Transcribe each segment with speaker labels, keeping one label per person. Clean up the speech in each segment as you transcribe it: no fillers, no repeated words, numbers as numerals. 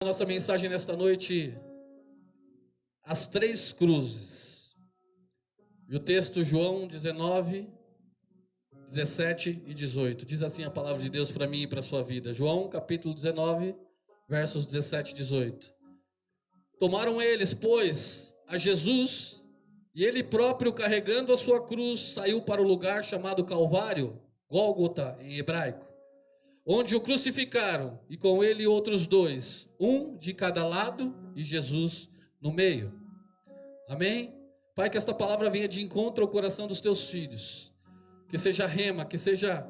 Speaker 1: Nossa mensagem nesta noite, as três cruzes. E o texto João 19, 17 e 18. Diz assim a palavra de Deus para mim e para a sua vida. João capítulo 19, versos 17 e 18. Tomaram eles, pois, a Jesus, e ele próprio, carregando a sua cruz, saiu para o lugar chamado Calvário, Gólgota em hebraico, onde o crucificaram, e com ele outros dois, um de cada lado e Jesus no meio. Amém? Pai, que esta palavra venha de encontro ao coração dos teus filhos, que seja rema, que seja...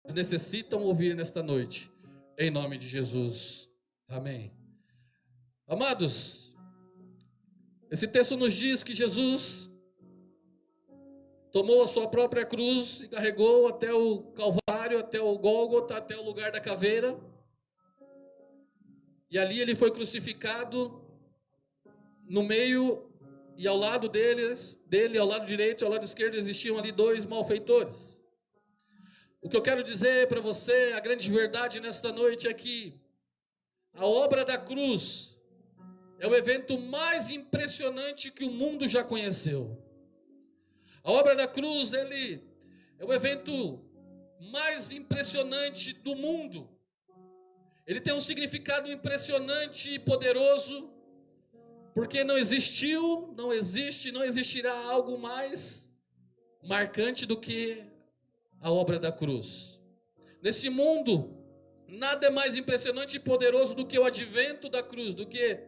Speaker 1: Eles necessitam ouvir nesta noite, em nome de Jesus. Amém. Amados, esse texto nos diz que Jesus tomou a sua própria cruz e carregou até o Calvário, até o Gólgota, até o lugar da caveira. E ali ele foi crucificado. No meio e ao lado dele, ao lado direito e ao lado esquerdo, existiam ali dois malfeitores. O que eu quero dizer para você, a grande verdade nesta noite é que a obra da cruz é o evento mais impressionante que o mundo já conheceu. A obra da cruz, ele é o evento mais impressionante do mundo. Ele tem um significado impressionante e poderoso, porque não existiu, não existe, não existirá algo mais marcante do que a obra da cruz. Nesse mundo, nada é mais impressionante e poderoso do que o advento da cruz, do que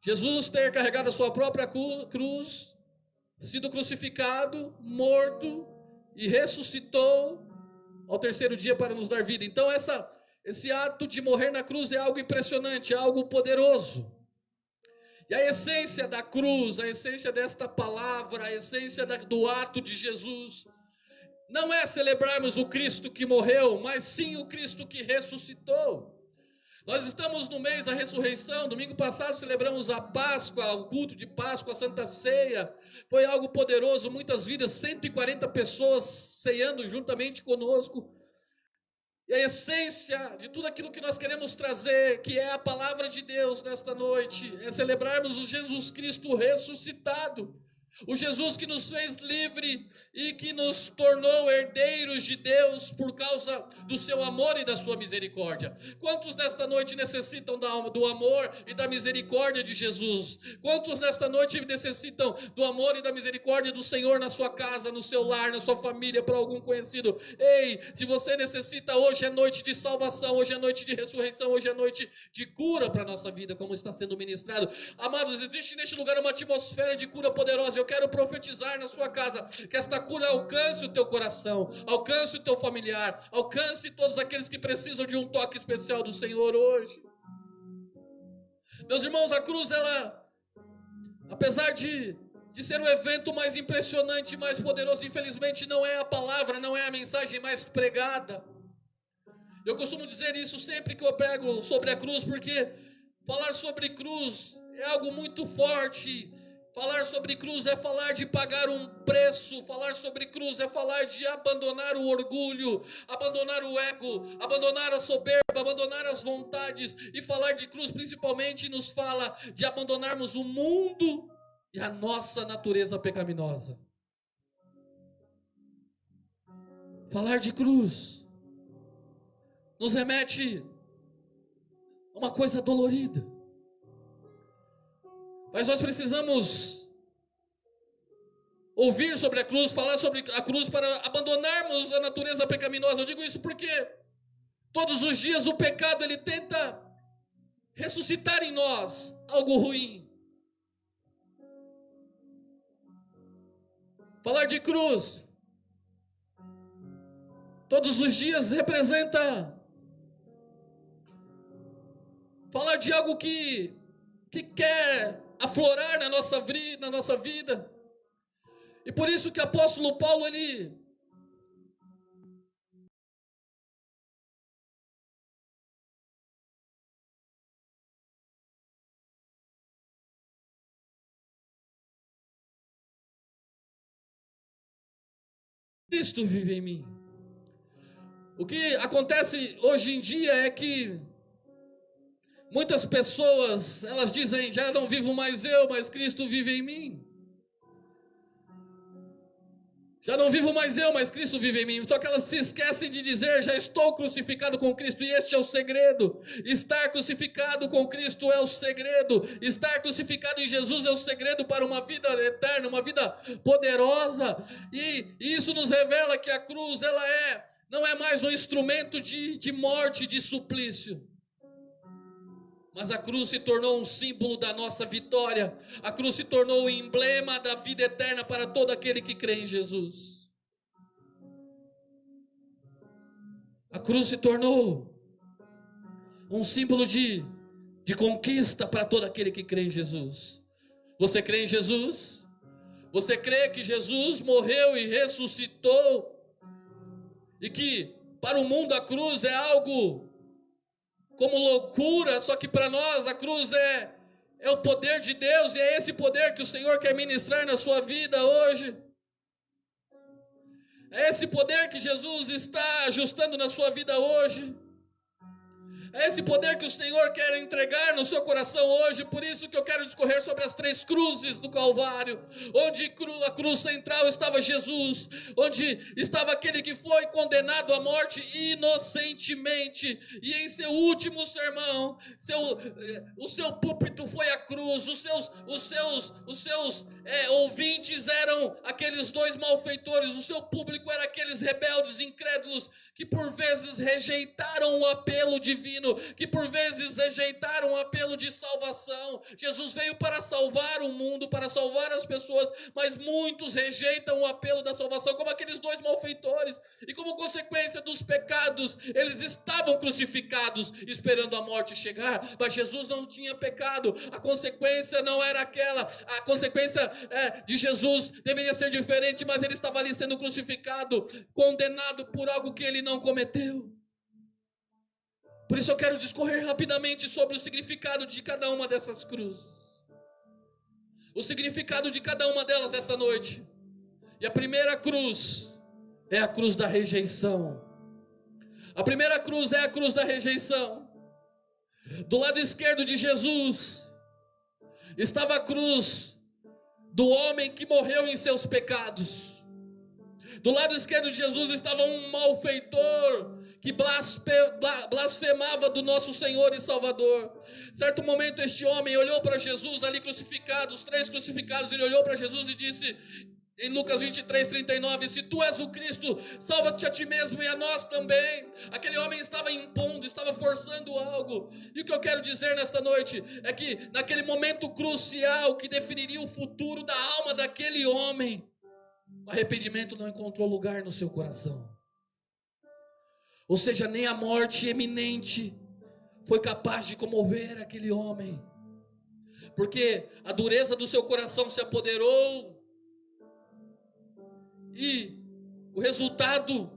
Speaker 1: Jesus ter carregado a sua própria cruz, sido crucificado, morto e ressuscitou ao terceiro dia para nos dar vida. Então esse ato de morrer na cruz é algo impressionante, é algo poderoso. E a essência da cruz, a essência desta palavra, a essência do ato de Jesus, não é celebrarmos o Cristo que morreu, mas sim o Cristo que ressuscitou. Nós estamos no mês da ressurreição. Domingo passado celebramos a Páscoa, o culto de Páscoa, a Santa Ceia. Foi algo poderoso, muitas vidas, 140 pessoas ceando juntamente conosco. E a essência de tudo aquilo que nós queremos trazer, que é a palavra de Deus nesta noite, é celebrarmos o Jesus Cristo ressuscitado. O Jesus que nos fez livre e que nos tornou herdeiros de Deus por causa do seu amor e da sua misericórdia. Quantos nesta noite necessitam do amor e da misericórdia de Jesus? Quantos nesta noite necessitam do amor e da misericórdia do Senhor na sua casa, no seu lar, na sua família, para algum conhecido? Ei, se você necessita, hoje é noite de salvação, hoje é noite de ressurreição, hoje é noite de cura para a nossa vida, como está sendo ministrado. Amados, existe neste lugar uma atmosfera de cura poderosa. Eu quero profetizar na sua casa que esta cura alcance o teu coração, alcance o teu familiar, alcance todos aqueles que precisam de um toque especial do Senhor hoje. Meus irmãos, a cruz, ela, apesar de ser o evento mais impressionante, mais poderoso, infelizmente não é a palavra, não é a mensagem mais pregada. Eu costumo dizer isso sempre que eu prego sobre a cruz, porque falar sobre cruz é algo muito forte. Falar sobre cruz é falar de pagar um preço. Falar sobre cruz é falar de abandonar o orgulho, abandonar o ego, abandonar a soberba, abandonar as vontades. E falar de cruz principalmente nos fala de abandonarmos o mundo e a nossa natureza pecaminosa. Falar de cruz nos remete a uma coisa dolorida. Mas nós precisamos ouvir sobre a cruz, falar sobre a cruz para abandonarmos a natureza pecaminosa. Eu digo isso porque todos os dias o pecado ele tenta ressuscitar em nós algo ruim. Falar de cruz todos os dias representa falar de algo que quer aflorar na nossa vida. E por isso que o apóstolo Paulo, ele Cristo vive em mim. O que acontece hoje em dia é que muitas pessoas, elas dizem, já não vivo mais eu, mas Cristo vive em mim. Já não vivo mais eu, mas Cristo vive em mim. Só que elas se esquecem de dizer, já estou crucificado com Cristo. E este é o segredo. Estar crucificado com Cristo é o segredo. Estar crucificado em Jesus é o segredo para uma vida eterna, uma vida poderosa. E isso nos revela que a cruz, não é mais um instrumento de morte, de suplício. Mas a cruz se tornou um símbolo da nossa vitória. A cruz se tornou o emblema da vida eterna para todo aquele que crê em Jesus. A cruz se tornou um símbolo de conquista para todo aquele que crê em Jesus. Você crê em Jesus? Você crê que Jesus morreu e ressuscitou? E que para o mundo a cruz é algo como loucura, só que para nós a cruz é o poder de Deus, e é esse poder que o Senhor quer ministrar na sua vida hoje. É esse poder que Jesus está ajustando na sua vida hoje. É esse poder que o Senhor quer entregar no seu coração hoje. Por isso que eu quero discorrer sobre as 3 cruzes do Calvário, onde a cruz central estava Jesus, onde estava aquele que foi condenado à morte inocentemente, e em seu último sermão, o seu púlpito foi a cruz. Os seus ouvintes eram aqueles 2 malfeitores, o seu público era aqueles rebeldes incrédulos que por vezes rejeitaram o apelo divino, que por vezes rejeitaram o apelo de salvação. Jesus veio para salvar o mundo, para salvar as pessoas, mas muitos rejeitam o apelo da salvação, como aqueles 2 malfeitores, e como consequência dos pecados, eles estavam crucificados, esperando a morte chegar, mas Jesus não tinha pecado. A consequência não era aquela, a consequência de Jesus deveria ser diferente, mas ele estava ali sendo crucificado, condenado por algo que ele não cometeu. Por isso eu quero discorrer rapidamente sobre o significado de cada uma dessas cruzes, o significado de cada uma delas esta noite. E a primeira cruz é a cruz da rejeição. A primeira cruz é a cruz da rejeição. Do lado esquerdo de Jesus estava a cruz do homem que morreu em seus pecados. Do lado esquerdo de Jesus estava um malfeitor que blasfemava do nosso Senhor e Salvador. Certo momento este homem olhou para Jesus ali crucificado, os 3 crucificados. Ele olhou para Jesus e disse em Lucas 23:39, se tu és o Cristo, salva-te a ti mesmo e a nós também. Aquele homem estava impondo, estava forçando algo. E o que eu quero dizer nesta noite é que naquele momento crucial que definiria o futuro da alma daquele homem, o arrependimento não encontrou lugar no seu coração. Ou seja, nem a morte eminente foi capaz de comover aquele homem, porque a dureza do seu coração se apoderou, e o resultado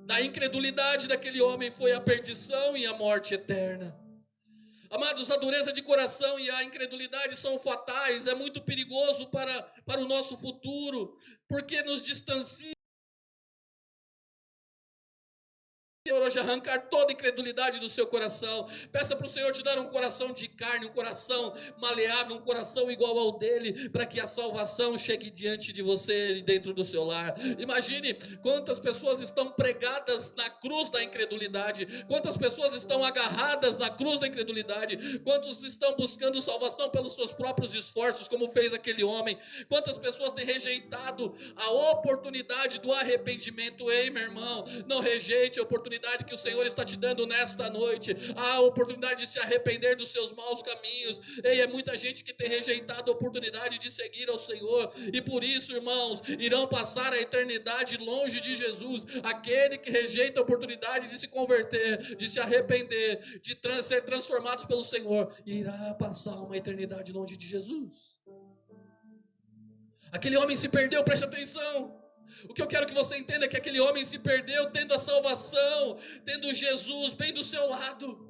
Speaker 1: da incredulidade daquele homem foi a perdição e a morte eterna. Amados, a dureza de coração e a incredulidade são fatais, é muito perigoso para o nosso futuro, porque nos distancia. Senhor, hoje arrancar toda incredulidade do seu coração. Peça para o Senhor te dar um coração de carne, um coração maleável, um coração igual ao dele, para que a salvação chegue diante de você, dentro do seu lar. Imagine quantas pessoas estão pregadas na cruz da incredulidade, quantas pessoas estão agarradas na cruz da incredulidade, quantos estão buscando salvação pelos seus próprios esforços, como fez aquele homem, quantas pessoas têm rejeitado a oportunidade do arrependimento. Ei, meu irmão, não rejeite a oportunidade que o Senhor está te dando nesta noite, a oportunidade de se arrepender dos seus maus caminhos. Ei, é muita gente que tem rejeitado a oportunidade de seguir ao Senhor, e por isso, irmãos, irão passar a eternidade longe de Jesus. Aquele que rejeita a oportunidade de se converter, de se arrepender, de ser transformado pelo Senhor, irá passar uma eternidade longe de Jesus. Aquele homem se perdeu, preste atenção. O que eu quero que você entenda é que aquele homem se perdeu tendo a salvação, tendo Jesus bem do seu lado.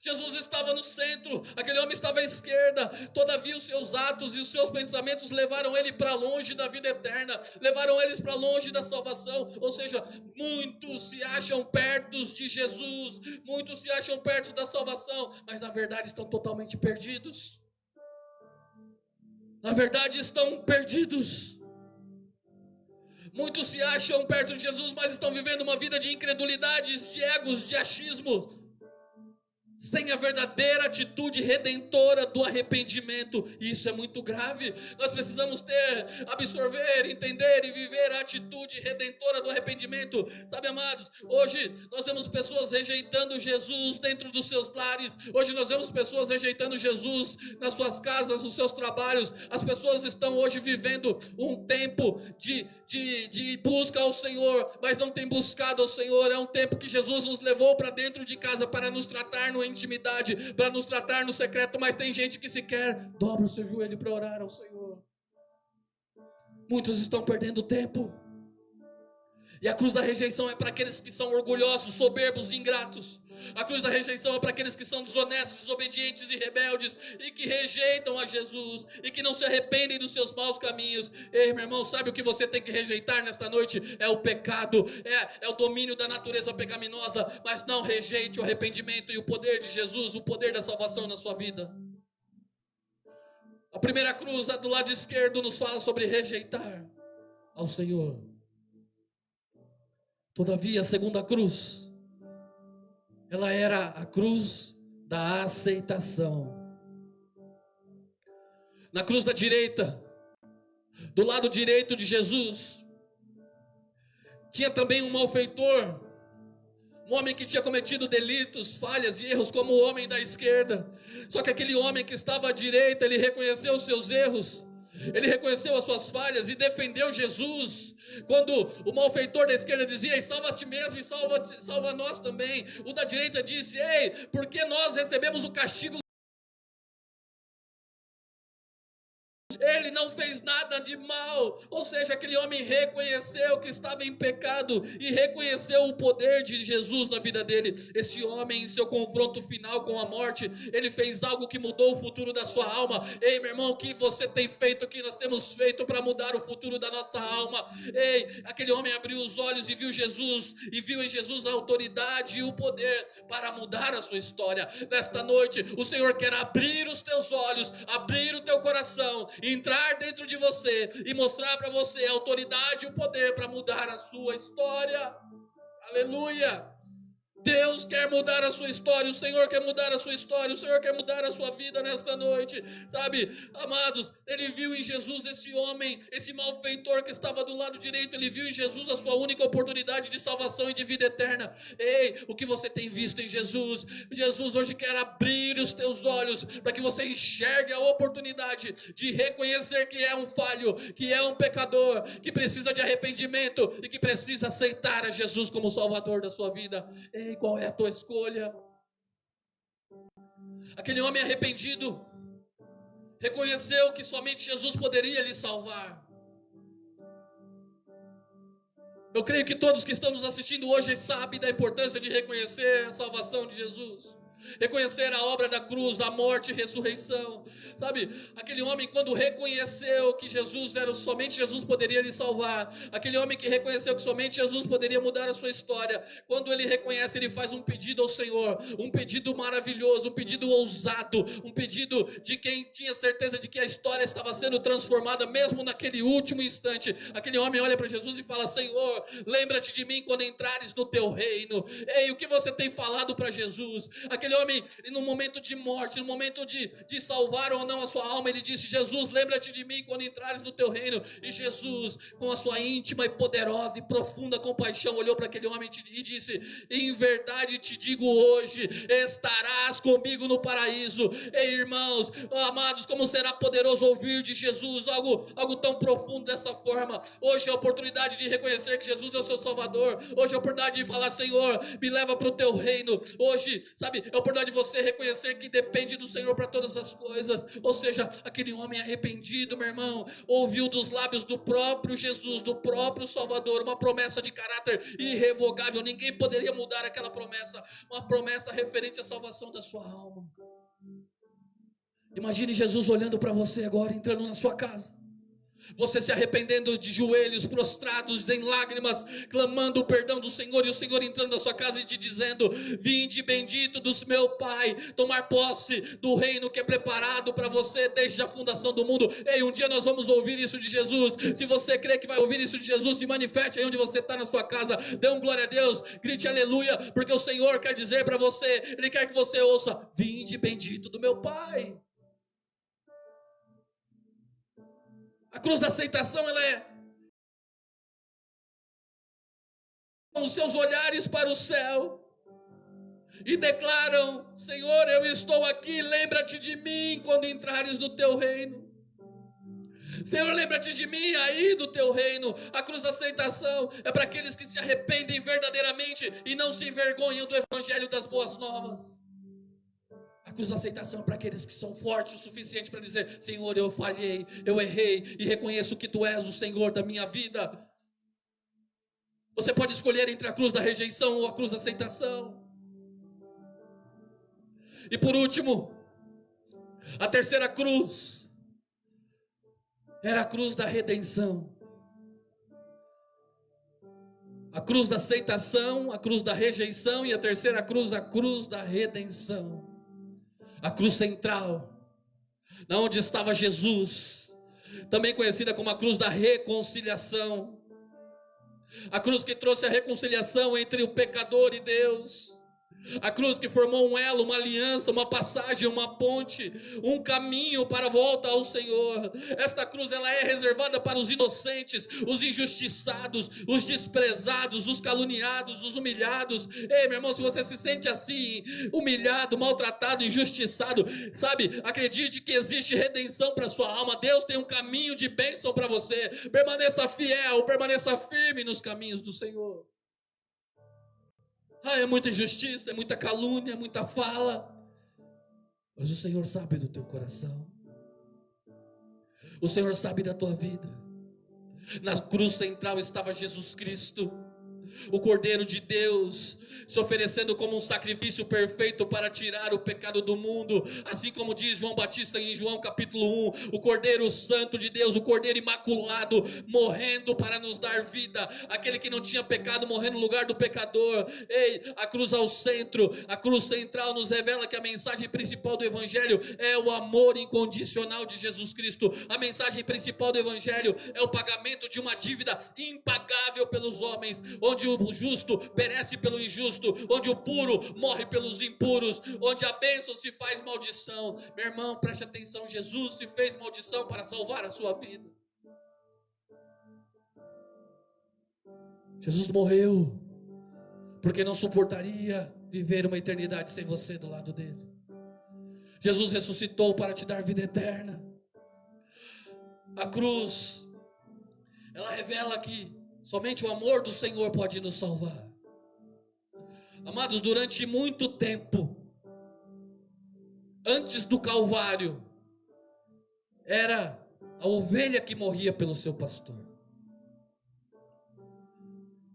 Speaker 1: Jesus estava no centro, aquele homem estava à esquerda. Todavia os seus atos e os seus pensamentos levaram ele para longe da vida eterna, levaram eles para longe da salvação. Ou seja, muitos se acham perto de Jesus, muitos se acham perto da salvação, mas na verdade estão totalmente perdidos. Na verdade estão perdidos. Muitos se acham perto de Jesus, mas estão vivendo uma vida de incredulidades, de egos, de achismo, sem a verdadeira atitude redentora do arrependimento. E isso é muito grave. Nós precisamos absorver, entender e viver a atitude redentora do arrependimento. Sabe, amados, hoje nós vemos pessoas rejeitando Jesus dentro dos seus lares. Hoje nós vemos pessoas rejeitando Jesus nas suas casas, nos seus trabalhos. As pessoas estão hoje vivendo um tempo de busca ao Senhor, mas não tem buscado ao Senhor. É um tempo que Jesus nos levou para dentro de casa para nos tratar no intimidade, para nos tratar no secreto, mas tem gente que sequer dobra o seu joelho para orar ao Senhor. Muitos estão perdendo tempo. E a cruz da rejeição é para aqueles que são orgulhosos, soberbos e ingratos. A cruz da rejeição é para aqueles que são desonestos, desobedientes e rebeldes, e que rejeitam a Jesus, e que não se arrependem dos seus maus caminhos. Ei, meu irmão, sabe o que você tem que rejeitar nesta noite? É o pecado, é o domínio da natureza pecaminosa, mas não rejeite o arrependimento e o poder de Jesus, o poder da salvação na sua vida. A primeira cruz, do lado esquerdo, nos fala sobre rejeitar ao Senhor. Todavia, a segunda cruz, ela era a cruz da aceitação. Na cruz da direita, do lado direito de Jesus, tinha também um malfeitor, um homem que tinha cometido delitos, falhas e erros como o homem da esquerda. Só que aquele homem que estava à direita, ele reconheceu os seus erros, ele reconheceu as suas falhas e defendeu Jesus. Quando o malfeitor da esquerda dizia: ei, salva a ti mesmo e salva nós também, o da direita disse: ei, porque nós recebemos o castigo. Ele não fez nada de mal. Ou seja, aquele homem reconheceu que estava em pecado e reconheceu o poder de Jesus na vida dele. Esse homem, em seu confronto final com a morte, ele fez algo que mudou o futuro da sua alma. Ei, meu irmão, o que você tem feito, o que nós temos feito para mudar o futuro da nossa alma? Ei, aquele homem abriu os olhos e viu Jesus, e viu em Jesus a autoridade e o poder para mudar a sua história. Nesta noite, o Senhor quer abrir os teus olhos, abrir o teu coração, entrar dentro de você e mostrar para você a autoridade e o poder para mudar a sua história. Aleluia! Deus quer mudar a sua história, o Senhor quer mudar a sua história, o Senhor quer mudar a sua vida nesta noite, sabe, amados, ele viu em Jesus esse homem, esse malfeitor que estava do lado direito, ele viu em Jesus a sua única oportunidade de salvação e de vida eterna. Ei, o que você tem visto em Jesus? Jesus hoje quer abrir os teus olhos, para que você enxergue a oportunidade de reconhecer que é um falho, que é um pecador, que precisa de arrependimento e que precisa aceitar a Jesus como Salvador da sua vida. Ei, qual é a tua escolha? Aquele homem arrependido reconheceu que somente Jesus poderia lhe salvar. Eu creio que todos que estão nos assistindo hoje sabem da importância de reconhecer a salvação de Jesus, reconhecer a obra da cruz, a morte e ressurreição. Sabe, aquele homem, quando reconheceu que somente Jesus poderia lhe salvar, aquele homem que reconheceu que somente Jesus poderia mudar a sua história, quando ele reconhece, ele faz um pedido ao Senhor, um pedido maravilhoso, um pedido ousado, um pedido de quem tinha certeza de que a história estava sendo transformada, mesmo naquele último instante. Aquele homem olha para Jesus e fala: Senhor, lembra-te de mim quando entrares no teu reino. Ei, o que você tem falado para Jesus? Aquele homem, no momento de morte, no momento de salvar ou não a sua alma, ele disse: Jesus, lembra-te de mim quando entrares no teu reino. E Jesus, com a sua íntima e poderosa e profunda compaixão, olhou para aquele homem e disse: em verdade te digo hoje, estarás comigo no paraíso. Ei, irmãos, amados, como será poderoso ouvir de Jesus algo tão profundo dessa forma. Hoje é a oportunidade de reconhecer que Jesus é o seu Salvador. Hoje é a oportunidade de falar: Senhor, me leva para o teu reino. Hoje, sabe, é a oportunidade de você reconhecer que depende do Senhor para todas as coisas. Ou seja, aquele homem arrependido, meu irmão, ouviu dos lábios do próprio Jesus, do próprio Salvador, uma promessa de caráter irrevogável. Ninguém poderia mudar aquela promessa, uma promessa referente à salvação da sua alma. Imagine Jesus olhando para você agora, entrando na sua casa. Você se arrependendo de joelhos, prostrados em lágrimas, clamando o perdão do Senhor, e o Senhor entrando na sua casa e te dizendo: vinde bendito do meu Pai, tomar posse do reino que é preparado para você desde a fundação do mundo. Ei, um dia nós vamos ouvir isso de Jesus. Se você crê que vai ouvir isso de Jesus, se manifeste aí onde você está na sua casa, dê um glória a Deus, grite aleluia, porque o Senhor quer dizer para você, Ele quer que você ouça: vinde bendito do meu Pai. A cruz da aceitação, ela é os seus olhares para o céu e declaram: Senhor, eu estou aqui, lembra-te de mim quando entrares no teu reino. Senhor, lembra-te de mim aí do teu reino. A cruz da aceitação é para aqueles que se arrependem verdadeiramente e não se envergonham do evangelho das boas novas. A cruz da aceitação é para aqueles que são fortes o suficiente para dizer: Senhor, eu falhei, eu errei e reconheço que Tu és o Senhor da minha vida. Você pode escolher entre a cruz da rejeição ou a cruz da aceitação. E por último, a terceira cruz era a cruz da redenção. A cruz da aceitação, a cruz da rejeição, e a terceira cruz, a cruz da redenção. A cruz central, na onde estava Jesus, também conhecida como a cruz da reconciliação. A cruz que trouxe a reconciliação entre o pecador e Deus. A cruz que formou um elo, uma aliança, uma passagem, uma ponte, um caminho para a volta ao Senhor. Esta cruz, ela é reservada para os inocentes, os injustiçados, os desprezados, os caluniados, os humilhados. Ei, meu irmão, se você se sente assim, humilhado, maltratado, injustiçado, sabe, acredite que existe redenção para a sua alma. Deus tem um caminho de bênção para você. Permaneça fiel, permaneça firme nos caminhos do Senhor. É muita injustiça, é muita calúnia, é muita fala. Mas o Senhor sabe do teu coração. O Senhor sabe da tua vida. Na cruz central estava Jesus Cristo, o Cordeiro de Deus, se oferecendo como um sacrifício perfeito para tirar o pecado do mundo. Assim como diz João Batista em João capítulo 1, o Cordeiro Santo de Deus, o Cordeiro Imaculado, morrendo para nos dar vida, aquele que não tinha pecado morrendo no lugar do pecador. Ei, a cruz ao centro, a cruz central nos revela que a mensagem principal do Evangelho é o amor incondicional de Jesus Cristo. A mensagem principal do Evangelho é o pagamento de uma dívida impagável pelos homens, onde o justo perece pelo injusto, onde o puro morre pelos impuros, onde a bênção se faz maldição. Meu irmão, preste atenção, Jesus se fez maldição para salvar a sua vida. Jesus morreu porque não suportaria viver uma eternidade sem você do lado dele. Jesus ressuscitou para te dar vida eterna. A cruz, ela revela que somente o amor do Senhor pode nos salvar. Amados, durante muito tempo, antes do Calvário, era a ovelha que morria pelo seu pastor.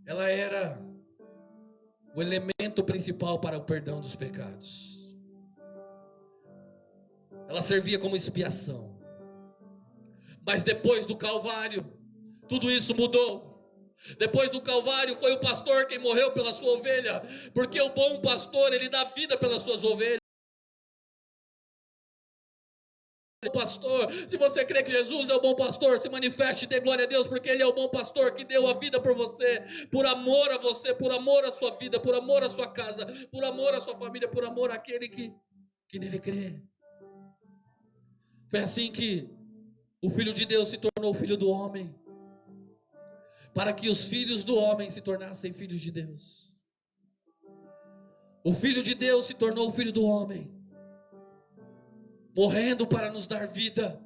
Speaker 1: Ela era o elemento principal para o perdão dos pecados. Ela servia como expiação. Mas depois do Calvário, tudo isso mudou. Depois do Calvário foi o pastor quem morreu pela sua ovelha, porque o bom pastor, ele dá vida pelas suas ovelhas. Pastor, se você crê que Jesus é o bom pastor, se manifeste e dê glória a Deus, porque Ele é o bom pastor que deu a vida por você, por amor a você, por amor à sua vida, por amor à sua casa, por amor à sua família, por amor àquele que nele crê. Foi assim que o Filho de Deus se tornou filho do homem, para que os filhos do homem se tornassem filhos de Deus. O Filho de Deus se tornou o filho do homem, morrendo para nos dar vida.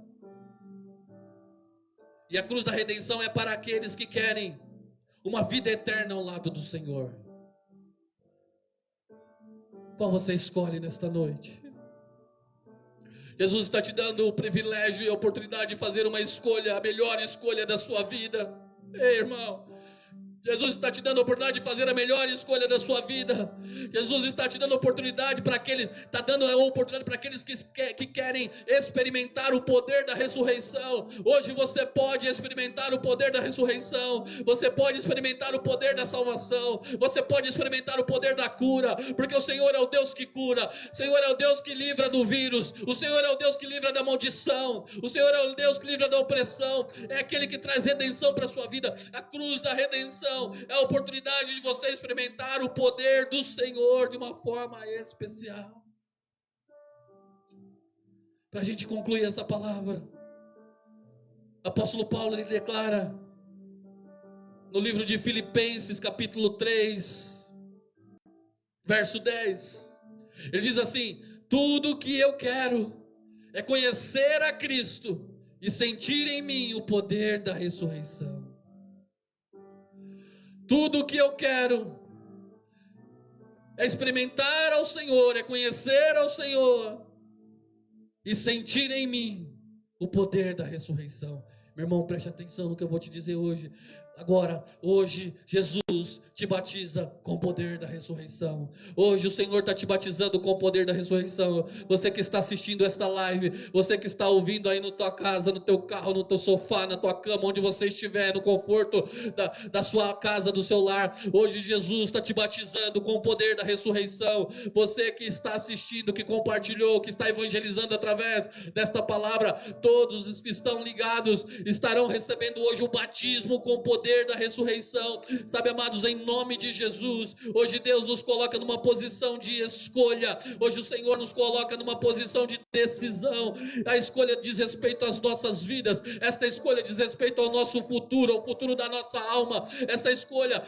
Speaker 1: E a cruz da redenção é para aqueles que querem uma vida eterna ao lado do Senhor. Qual você escolhe nesta noite? Jesus está te dando o privilégio e a oportunidade de fazer uma escolha, a melhor escolha da sua vida. Ei, irmão, Jesus está te dando a oportunidade de fazer a melhor escolha da sua vida. Jesus está te dando a oportunidade para aqueles, está dando a oportunidade para aqueles que querem experimentar o poder da ressurreição. Hoje você pode experimentar o poder da ressurreição. Você pode experimentar o poder da salvação. Você pode experimentar o poder da cura, porque o Senhor é o Deus que cura. O Senhor é o Deus que livra do vírus. O Senhor é o Deus que livra da maldição. O Senhor é o Deus que livra da opressão. É aquele que traz redenção para a sua vida. A cruz da redenção é a oportunidade de você experimentar o poder do Senhor de uma forma especial. Para a gente concluir essa palavra, apóstolo Paulo ele declara no livro de Filipenses capítulo 3 verso 10, ele diz assim: tudo que eu quero é conhecer a Cristo e sentir em mim o poder da ressurreição. Tudo o que eu quero é experimentar ao Senhor, é conhecer ao Senhor e sentir em mim o poder da ressurreição. Meu irmão, preste atenção no que eu vou te dizer hoje. Agora, hoje, Jesus te batiza com o poder da ressurreição. Hoje o Senhor está te batizando com o poder da ressurreição. Você que está assistindo esta live, você que está ouvindo aí na tua casa, no teu carro, no teu sofá, na tua cama, onde você estiver, no conforto da sua casa, do seu lar. Hoje Jesus está te batizando com o poder da ressurreição. Você que está assistindo, que compartilhou, que está evangelizando através desta palavra, todos os que estão ligados estarão recebendo hoje o batismo com o poder da ressurreição. Sabe, amados, em nome de Jesus, hoje Deus nos coloca numa posição de escolha. Hoje o Senhor nos coloca numa posição de decisão. A escolha diz respeito às nossas vidas. Esta escolha diz respeito ao nosso futuro, ao futuro da nossa alma. Esta escolha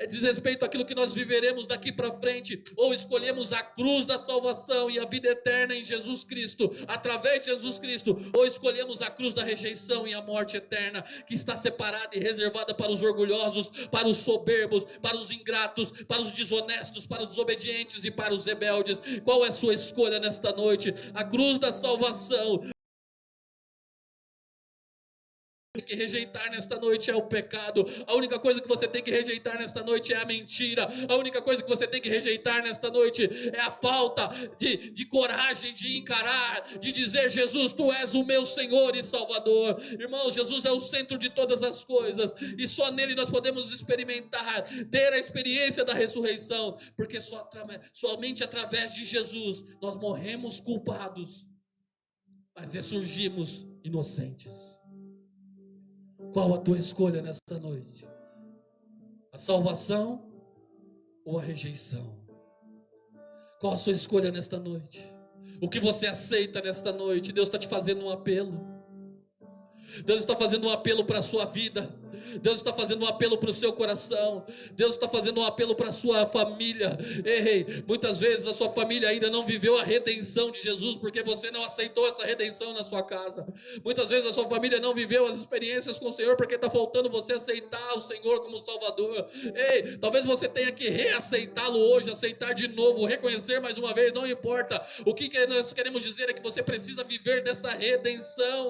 Speaker 1: diz respeito àquilo que nós viveremos daqui para frente. Ou escolhemos a cruz da salvação e a vida eterna em Jesus Cristo, através de Jesus Cristo, ou escolhemos a cruz da rejeição e a morte eterna, que está separada e reservada para os orgulhosos, para os soberbos, para os ingratos, para os desonestos, para os desobedientes e para os rebeldes. Qual é a sua escolha nesta noite? A cruz da salvação. Tem que rejeitar nesta noite é o pecado. A única coisa que você tem que rejeitar nesta noite é a mentira. A única coisa que você tem que rejeitar nesta noite é a falta de coragem de encarar, de dizer: Jesus, tu és o meu Senhor e Salvador. Irmãos, Jesus é o centro de todas as coisas, e só nele nós podemos experimentar, ter a experiência da ressurreição, porque somente através de Jesus nós morremos culpados, mas ressurgimos inocentes. Qual a tua escolha nesta noite? A salvação ou a rejeição? Qual a sua escolha nesta noite? O que você aceita nesta noite? Deus está te fazendo um apelo. Deus está fazendo um apelo para a sua vida. Deus está fazendo um apelo para o seu coração. Deus está fazendo um apelo para a sua família. Ei, muitas vezes a sua família ainda não viveu a redenção de Jesus, porque você não aceitou essa redenção na sua casa. Muitas vezes a sua família não viveu as experiências com o Senhor, porque está faltando você aceitar o Senhor como Salvador. Ei, talvez você tenha que reaceitá-lo hoje, aceitar de novo, reconhecer mais uma vez, não importa. O que nós queremos dizer é que você precisa viver dessa redenção.